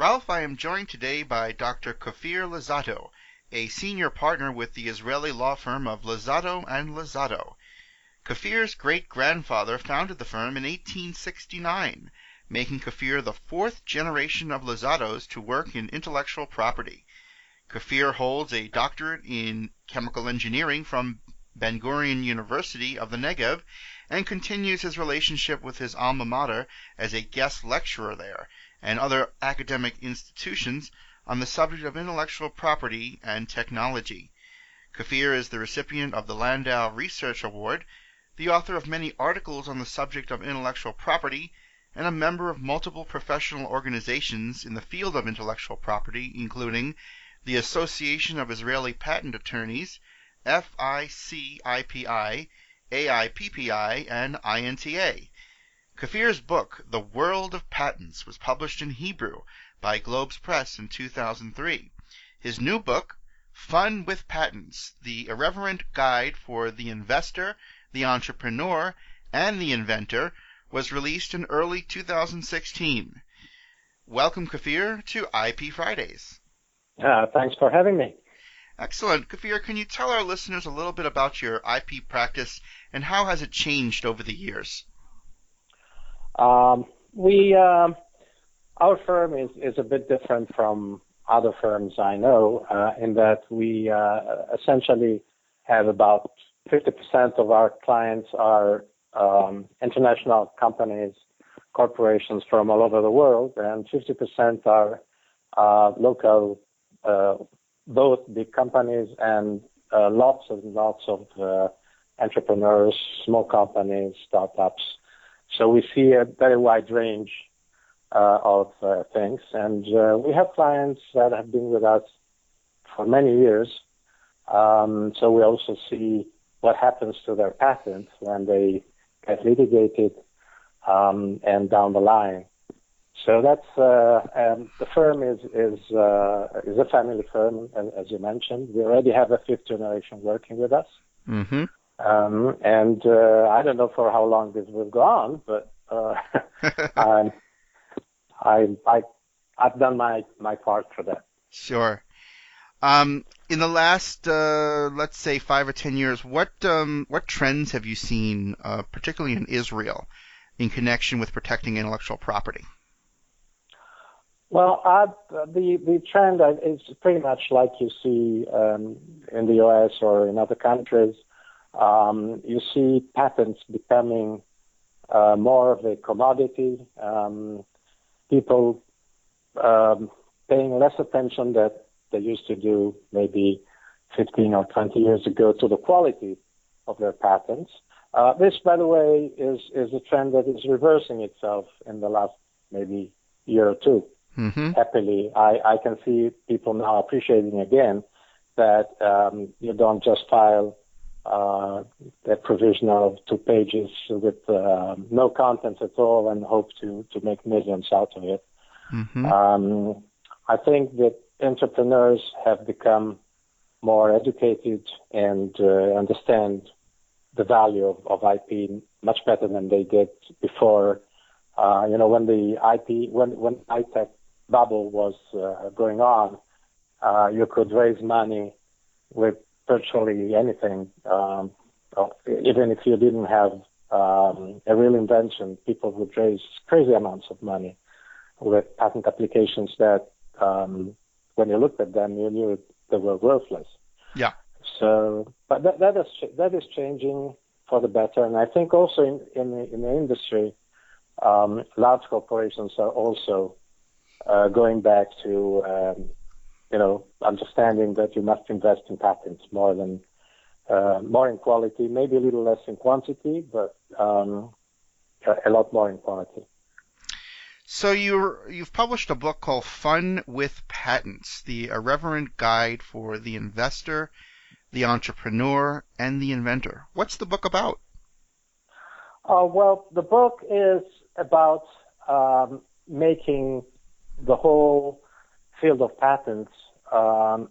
Ralph, I am joined today by Dr. Kfir Luzzatto, a senior partner with the Israeli law firm of Luzzatto and Luzzatto. Kfir's great-grandfather founded the firm in 1869, making Kfir the fourth generation of Luzzattos to work in intellectual property. Kfir holds a doctorate in chemical engineering from Ben-Gurion University of the Negev and continues his relationship with his alma mater as a guest lecturer there and other academic institutions on the subject of intellectual property and technology. Kfir is the recipient of the Landau Research Award, the author of many articles on the subject of intellectual property, and a member of multiple professional organizations in the field of intellectual property, including the Association of Israeli Patent Attorneys, FICIPI, AIPPI, and INTA. Kfir's book, The World of Patents, was published in Hebrew by Globes Press in 2003. His new book, Fun with Patents, The Irreverent Guide for the Investor, the Entrepreneur, and the Inventor, was released in early 2016. Welcome, Kfir, to IP Fridays. Thanks for having me. Excellent. Kfir, can you tell our listeners a little bit about your IP practice and how has it changed over the years? Our firm is a bit different from other firms I know in that we essentially have about 50% of our clients are international companies, corporations from all over the world, and 50% are local, both big companies and lots and lots of entrepreneurs, small companies, startups. So we see a very wide range of things, and we have clients that have been with us for many years. So we also see what happens to their patents when they get litigated and down the line. So that's the firm is a family firm, as you mentioned. We already have a fifth generation working with us. Mm-hmm. And I don't know for how long this will go on, but I've done my part for that. Sure. In the last, let's say, 5 or 10 years, what trends have you seen, particularly in Israel, in connection with protecting intellectual property? Well, the trend is pretty much like you see in the U.S. or in other countries. You see patents becoming more of a commodity. People paying less attention that they used to do maybe 15 or 20 years ago to the quality of their patents. This, by the way, is a trend that is reversing itself in the last maybe year or two. Mm-hmm. Happily, I can see people now appreciating again that you don't just file a provision of 2 pages with no contents at all and hope to make millions out of it. Mm-hmm. I think that entrepreneurs have become more educated and understand the value of IP much better than they did before. When the when high-tech bubble was going on, you could raise money with virtually anything. Even if you didn't have a real invention, people would raise crazy amounts of money with patent applications that, when you looked at them, you knew they were worthless. Yeah. So, but that is changing for the better, and I think also in the industry, large corporations are also going back to understanding that you must invest in patents more in quality, maybe a little less in quantity, but a lot more in quality. So you've published a book called Fun with Patents, The Irreverent Guide for the Investor, the Entrepreneur, and the Inventor. What's the book about? Well, the book is about making the whole field of patents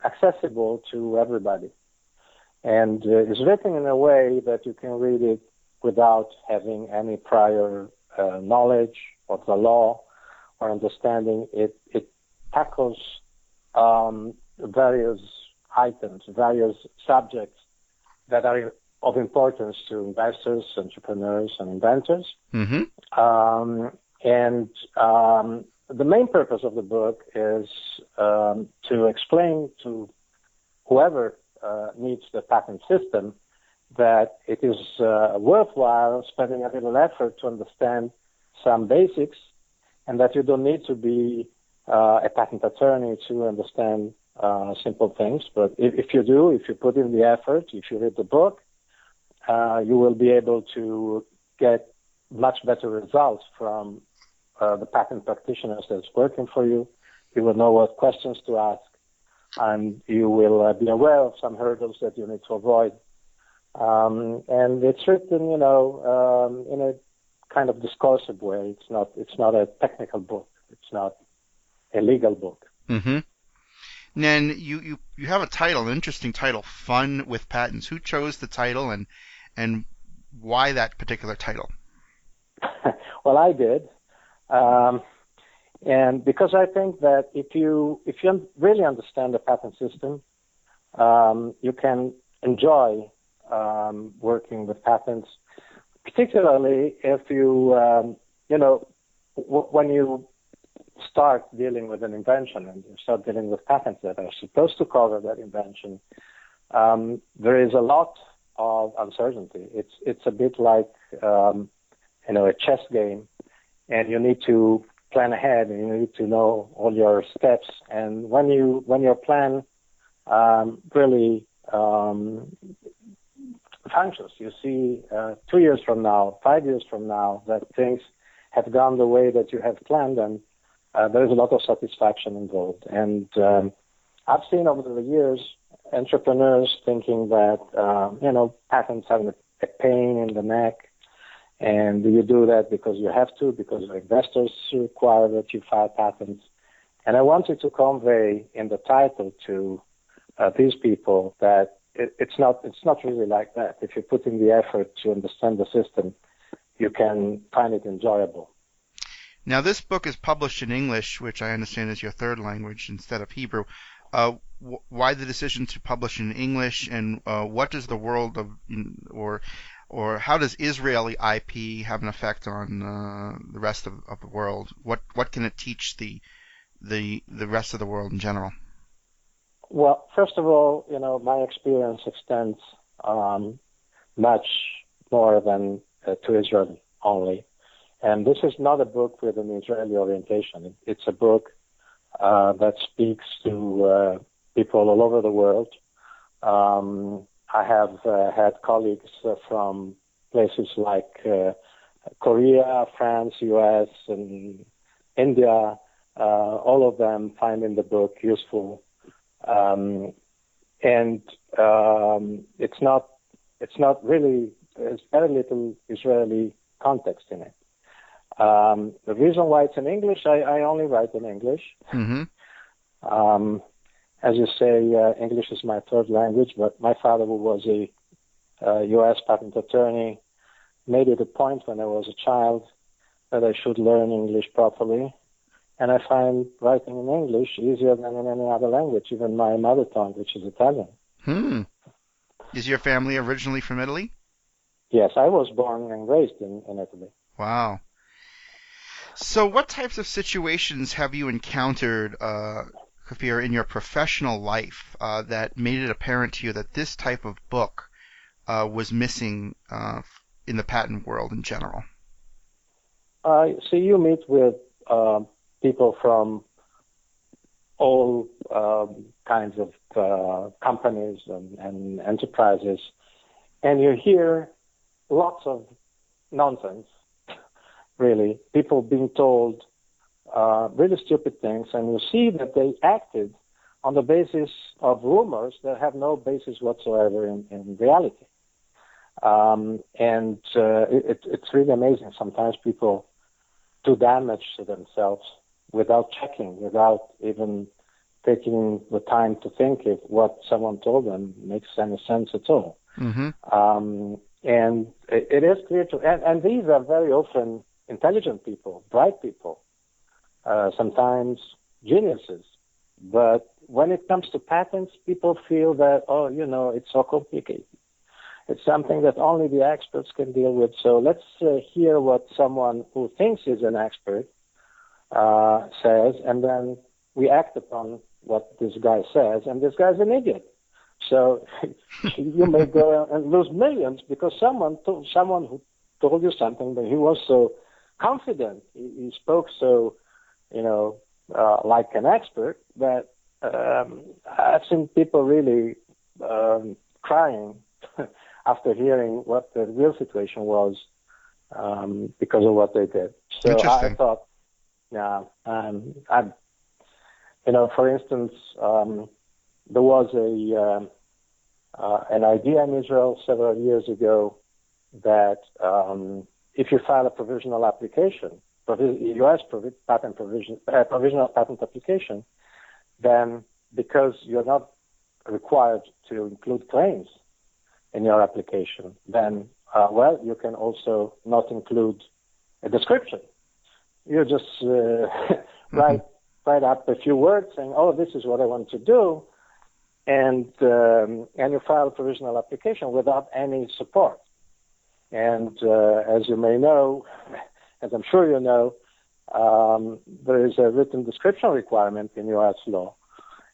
accessible to everybody. And it's written in a way that you can read it without having any prior knowledge of the law or understanding. It tackles various items, various subjects that are of importance to investors, entrepreneurs, and inventors. Mm-hmm. The main purpose of the book is to explain to whoever needs the patent system that it is worthwhile spending a little effort to understand some basics, and that you don't need to be a patent attorney to understand simple things. But if you do, if you put in the effort, if you read the book, you will be able to get much better results from the patent practitioners that's working for you. You will know what questions to ask, and you will be aware of some hurdles that you need to avoid. And it's written, in a kind of discursive way. It's not a technical book. It's not a legal book. Mm-hmm. Then you have a title, an interesting title, Fun with Patents. Who chose the title, and why that particular title? Well, I did. And because I think that if you really understand the patent system, you can enjoy working with patents, particularly if you, when you start dealing with an invention and you start dealing with patents that are supposed to cover that invention, there is a lot of uncertainty. It's a bit like, a chess game, and you need to plan ahead, and you need to know all your steps. And when your plan really functions, you see 2 years from now, 5 years from now, that things have gone the way that you have planned, and there is a lot of satisfaction involved. And I've seen over the years entrepreneurs thinking that patents have a pain in the neck, and you do that because you have to, because your investors require that you file patents. And I wanted to convey in the title to these people that it's not really like that. If you put in the effort to understand the system, you can find it enjoyable. Now, this book is published in English, which I understand is your third language instead of Hebrew. Why the decision to publish in English, and what does the world of, or how does Israeli IP have an effect on the rest of the world? What can it teach the rest of the world in general? Well, first of all, my experience extends much more than to Israel only. And this is not a book with an Israeli orientation. It's a book that speaks to people all over the world. I have had colleagues from places like Korea, France, US, and India, all of them finding the book useful. It's not really, there's very little Israeli context in it. The reason why it's in English, I only write in English. Mm-hmm. As you say, English is my third language, but my father, who was a U.S. patent attorney, made it a point when I was a child that I should learn English properly. And I find writing in English easier than in any other language, even my mother tongue, which is Italian. Is your family originally from Italy? Yes, I was born and raised in Italy. Wow. So what types of situations have you encountered, Kfir, in your professional life that made it apparent to you that this type of book was missing in the patent world in general? So you meet with people from all kinds of companies and enterprises, and you hear lots of nonsense, really. People being told really stupid things, and you see that they acted on the basis of rumors that have no basis whatsoever in reality. It's really amazing. Sometimes people do damage to themselves without checking, without even taking the time to think if what someone told them makes any sense at all. Mm-hmm. And it is clear and these are very often intelligent people, bright people. Sometimes geniuses. But when it comes to patents, people feel that, it's so complicated. It's something that only the experts can deal with. So let's hear what someone who thinks is an expert says, and then we act upon what this guy says, and this guy's an idiot. So you may go and lose millions because someone who told you something, but he was so confident, he spoke so, like an expert, that I've seen people really crying after hearing what the real situation was because of what they did. So I thought, for instance, there was an idea in Israel several years ago that if you file a provisional application, U.S. provisional patent application, then because you're not required to include claims in your application, then, you can also not include a description. You just write up a few words saying, this is what I want to do, and you file a provisional application without any support. And as you may know, as I'm sure you know, there is a written description requirement in U.S. law.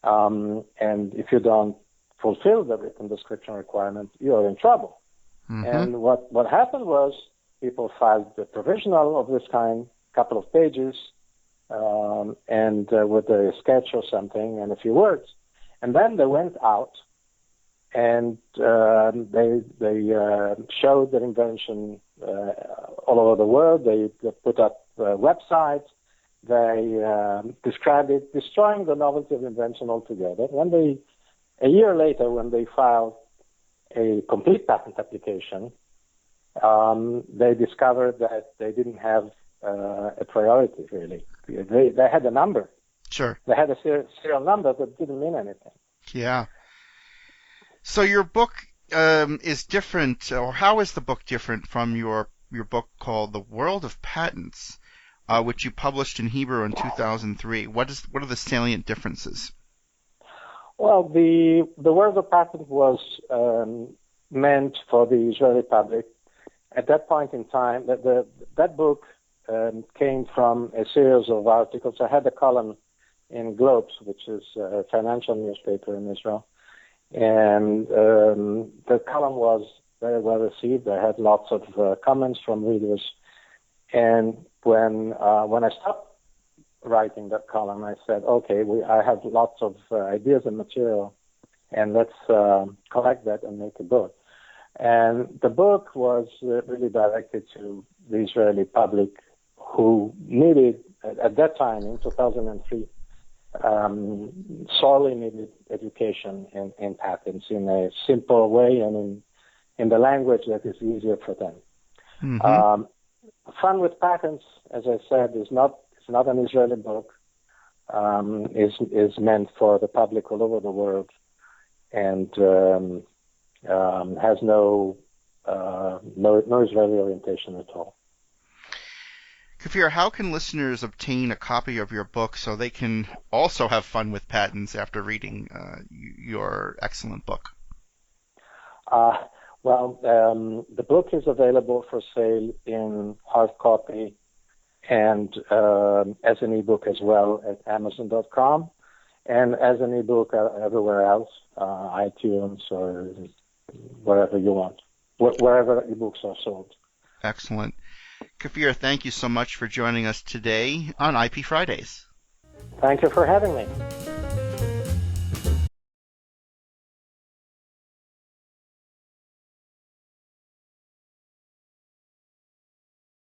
And if you don't fulfill the written description requirement, you're in trouble. Mm-hmm. And what happened was people filed a provisional of this kind, couple of pages, and with a sketch or something and a few words. And then they went out and they showed their invention all over the world. They put up websites. They described it, destroying the novelty of invention altogether. A year later, when they filed a complete patent application, they discovered that they didn't have a priority, really. They had a number. Sure. They had a serial number that didn't mean anything. Yeah. So your book is different, or how is the book different from your book called The World of Patents, which you published in Hebrew in 2003? What are the salient differences? Well, the World of Patents was meant for the Israeli public. At that point in time, that book came from a series of articles. I had a column in Globes, which is a financial newspaper in Israel. And the column was very well received. I had lots of comments from readers. And when I stopped writing that column, I said, okay, I have lots of ideas and material, and let's collect that and make a book. And the book was really directed to the Israeli public who needed, at that time, in 2003, sorely needed education in patents in a simple way and in the language that is easier for them. Mm-hmm. Fun with Patents, as I said, it's not an Israeli book. Is meant for the public all over the world, and has no Israeli orientation at all. Kfir, how can listeners obtain a copy of your book so they can also have fun with patents after reading your excellent book? The book is available for sale in hard copy and as an ebook as well at Amazon.com, and as an ebook everywhere else, iTunes or wherever you want, wherever ebooks are sold. Excellent. Kfir, thank you so much for joining us today on IP Fridays. Thank you for having me.